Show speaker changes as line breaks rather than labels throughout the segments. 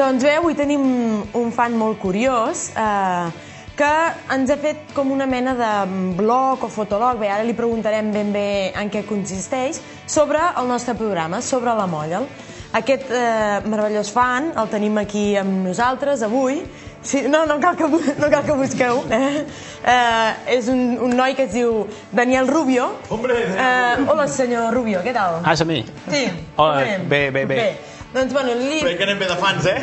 Doncs bé, avui tenim un fan molt curiós que ens ha fet com una mena de blog o fotolog, bé, ara li preguntarem ben bé en què consisteix, sobre el nostre programa, sobre la Mollel. Aquest meravellós fan el tenim aquí amb nosaltres avui. Sí, no cal que busqueu. És un noi que es diu Daniel Rubio. Hola, senyor Rubio, què tal?
Ah, és a mi?
Sí.
Hola, bé.
Doncs, bueno,
Crec que anem bé de fans, eh?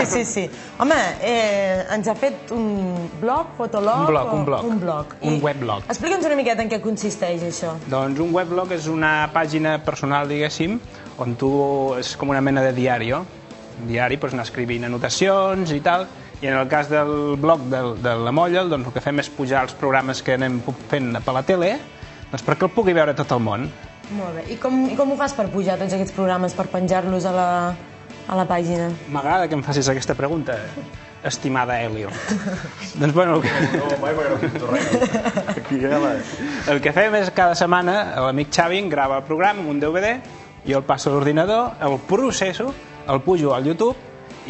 Sí. Home, ens ha fet un blog, fotolog...
Un weblog.
Explica'ns una miqueta en què consisteix això.
Doncs un weblog és una pàgina personal, diguéssim, on tu és com una mena de diari, doncs anar escrivint anotacions i tal, i en el cas del blog de la Mollel, doncs el que fem és pujar els programes que anem fent per la tele, doncs perquè el pugui veure tot el món.
Molt bé. I com ho fas per pujar tots aquests programes, per penjar-los a la pàgina?
M'agrada que em facis aquesta pregunta, estimada Helio. Doncs, bueno, el que fem és cada setmana l'amic Xavi grava el programa amb un DVD, jo el passo a l'ordinador, el processo, el pujo al YouTube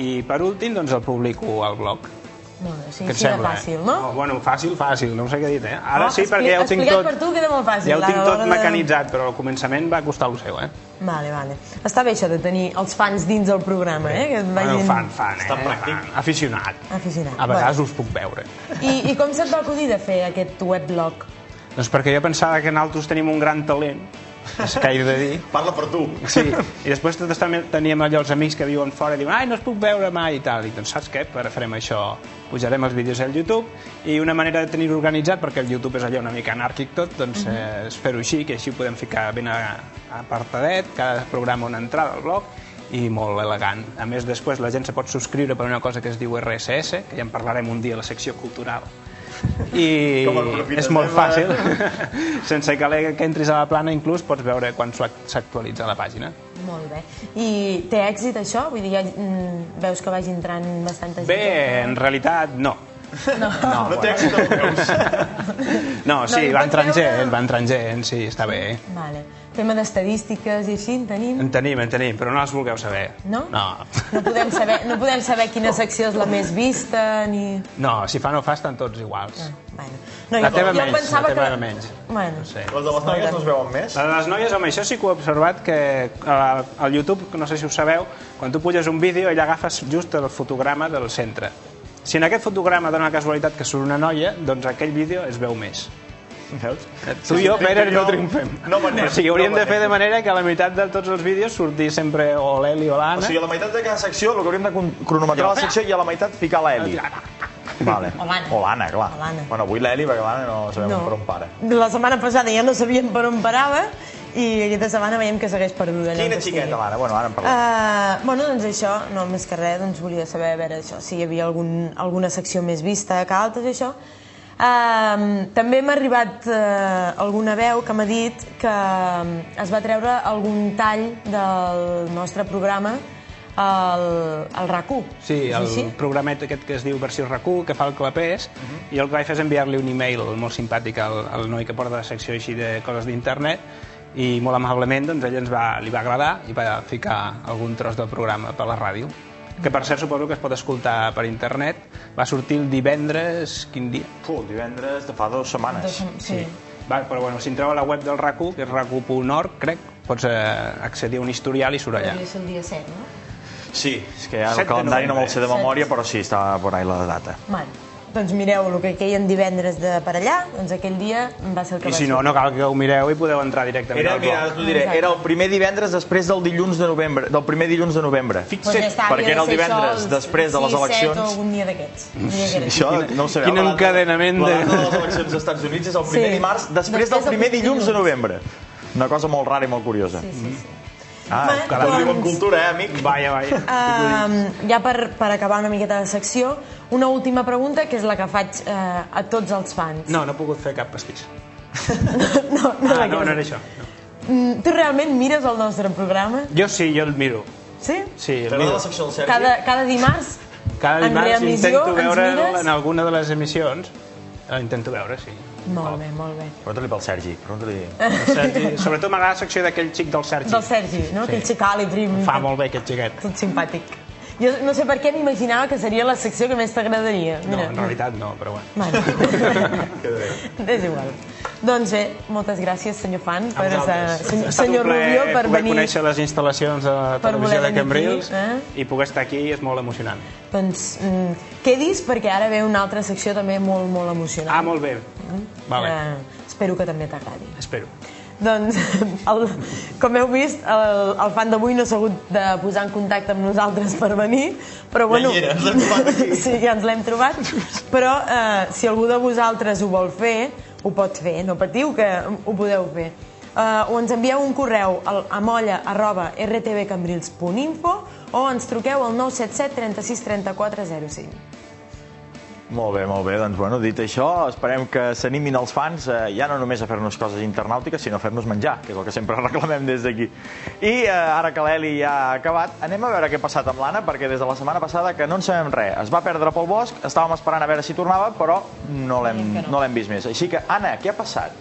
i per últim doncs el publico al blog.
Molt bé, sí, així de fàcil, no?
Bueno, fàcil, no sé què dir, Ara sí, perquè ja ho tinc tot...
Explicat per tu queda molt fàcil.
Ja ho tinc tot mecanitzat, però al començament va costar el seu,
Vale. Està bé això de tenir els fans dins del programa, Que et vagin...
Fan,
Està pràctic.
Aficionat.
Aficionat.
A vegades us puc veure.
I com se't va acudir de fer aquest weblog?
Doncs perquè jo pensava que nosaltres tenim un gran talent, és que he de dir.
Parla per tu.
Sí, i després tots teníem allò els amics que viuen fora i diuen, ai, no es puc veure mai i tal, i doncs saps què? Farem això, pujarem els vídeos al YouTube i una manera de tenir-ho organitzat, perquè el YouTube és allò una mica anàrquic tot, doncs és fer-ho així, que així ho podem ficar ben apartadet, cada programa una entrada al blog i molt elegant. A més, després la gent se pot subscriure per una cosa que es diu RSS, que ja en parlarem un dia a la secció cultural, i és molt fàcil, sense que entris a la plana inclús pots veure quan s'actualitza la pàgina.
Molt bé. I té èxit això? Vull dir, veus que vagi entrant bastanta gent?
Bé, en realitat no.
No té èxit el veus.
No, sí, va entrant gent, sí, està bé.
Vale. Tema d'estadístiques i així, en tenim?
En tenim, però no les vulgueu saber.
No?
No.
No podem saber quina secció és la més vista, ni...
No, si fa no fa estan tots iguals.
La
teva menys.
Bueno.
Les de les noies no es veuen més?
La de les noies, home, això sí que ho he observat, que al YouTube, no sé si ho sabeu, quan tu puges un vídeo, ella agafes just el fotograma del centre. Si en aquest fotograma dona la casualitat que surt una noia, doncs aquell vídeo es veu més.
Veus?
Tu i jo, Pere, no triomfem.
No m'anem.
O sigui, hauríem de fer de manera que a la meitat de tots els vídeos sortir sempre o l'Eli o l'Anna.
O sigui, a la meitat de cada secció, el que hauríem de cronometrar la secció i a la meitat ficar l'Eli. Vale.
O
l'Anna, clar. Bueno, avui l'Eli, perquè l'Anna no sabem per on para.
La setmana passada ja no sabíem per on parava i aquesta setmana veiem que segueix perduda.
Quina xiqueta, l'Anna? Bueno, ara en parlem.
Bueno, doncs això, no més que res, doncs volia saber, a veure, això, si hi havia alguna secció més vista que altres, això. També m'ha arribat alguna veu que m'ha dit que es va treure algun tall del nostre programa al RAC1.
Sí, el programet aquest que es diu Versió RAC1, que fa el Clapés, i el que vaig fer és enviar-li un e-mail molt simpàtic al noi que porta la secció així de coses d'internet, i molt amablement doncs, ell li va agradar i va ficar algun tros del programa per la ràdio, que per cert suposo que es pot escoltar per internet. Va sortir el divendres... Quin dia?
El divendres de fa 2 setmanes.
Sí.
Però bueno, si entreu a la web del RAC1, que és rac1.org, crec, pots accedir a un historial i surt allà.
Podria ser el dia 7, no?
Sí, és que el calendari no me'l sé de memòria, però sí, estava por ahí la data.
Doncs mireu el que queien divendres per allà, doncs aquell dia va ser el que va
ser. I si no, no cal que ho mireu i podeu entrar directament al blog.
Era el primer divendres després del primer dilluns de novembre.
Fixa't,
perquè era el divendres després de les eleccions.
El 7 o algun dia d'aquests.
Això no ho sabeu.
Quin encadenament de...
La data de les eleccions als Estats Units és el primer dimarts després del primer dilluns de novembre. Una cosa molt rara i molt curiosa.
Sí.
Que diu en cultura, amic?
Vaja.
Ja per acabar una miqueta de secció, una última pregunta, que és la que faig a tots els fans.
No he pogut fer cap pastís.
No
era això.
Tu realment mires el nostre programa?
Jo sí, jo el miro.
Sí?
Sí, el
miro. T'agrada la secció del Sergi?
Cada dimarts?
Cada dimarts intento veure'l en alguna de les emissions. Intento veure, sí.
Molt bé.
Pregunta-li pel Sergi.
Sobretot m'agrada la secció d'aquell xic del Sergi.
Del Sergi, no? Aquell xic àlid, prim.
Fa molt bé aquest xiquet.
Tot simpàtic. Jo no sé per què m'imaginava que seria la secció que més t'agradaria.
No, en realitat no, però bueno.
És igual. Doncs bé, moltes gràcies, senyor Fan, senyor
Rubió,
per venir.
poder conèixer les instal·lacions de la televisió de Cambrils i poder estar aquí és molt emocionant.
Doncs quedis, perquè ara ve una altra secció també molt, molt emocionant.
Ah, molt bé.
Espero que també t'agradi.
Espero.
Doncs, com heu vist, el Fan d'avui no s'ha hagut de posar en contacte amb nosaltres per venir, però bueno...
Ja hi era, ens l'hem trobat aquí.
Sí, ja ens l'hem trobat, però si algú de vosaltres ho vol fer, ho pot fer, no patiu que ho podeu fer. O ens envieu un correu a molla@rtvcambrils.info o ens truqueu al 977 36 34 05.
Molt bé, doncs bueno, dit això, esperem que s'animin els fans ja no només a fer-nos coses internàutiques, sinó a fer-nos menjar, que és el que sempre reclamem des d'aquí. I ara que l'Eli ja ha acabat, anem a veure què ha passat amb l'Anna, perquè des de la setmana passada que no en sabem res. Es va perdre pel bosc, estàvem esperant a veure si tornava, però no l'hem vist més. Així que, Anna, què ha passat?